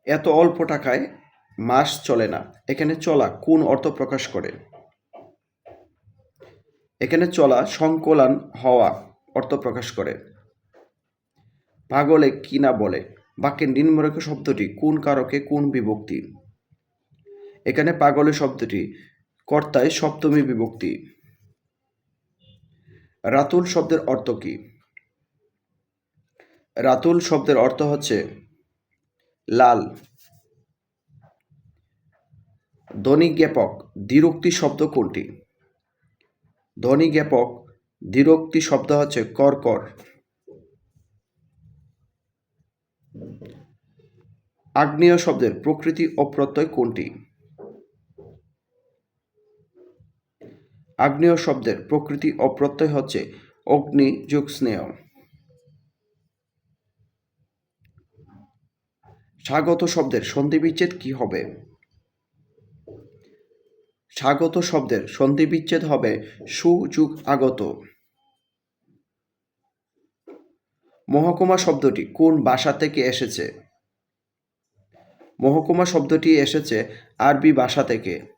এত অল্প টাকায় মাস চলে না। এখানে চলা কোন অর্থ প্রকাশ করে? এখানে চলা সংকলন হওয়া অর্থ প্রকাশ করে। পাগলে কি না বলে বাক্যের নিম্নরেখা শব্দটি কোন কারকে কোন বিভক্তি? এখানে পাগলে শব্দটি কর্তায় সপ্তমী বিভক্তি। রাতুল শব্দের অর্থ কি? রাতুল শব্দের অর্থ হচ্ছে লাল। ধ্বনি জ্ঞাপক দ্বিরুক্তি শব্দ কোনটি? ধ্বনি জ্ঞাপক দ্বিরুক্তি শব্দ হচ্ছে কর। আগ্নেয় শব্দের প্রকৃতি ও প্রত্যয় কোনটি? আগ্নেয় শব্দের প্রকৃতি ও প্রত্যয় হচ্ছে অগ্নি যোগ স্নেহ। স্বাগত শব্দের সন্ধিবিচ্ছেদ কি হবে? স্বাগত শব্দের সন্ধিবিচ্ছেদ হবে সু যোগ আগত। মহকুমা শব্দটি কোন ভাষা থেকে এসেছে? মহকুমা শব্দটি এসেছে আরবি ভাষা থেকে।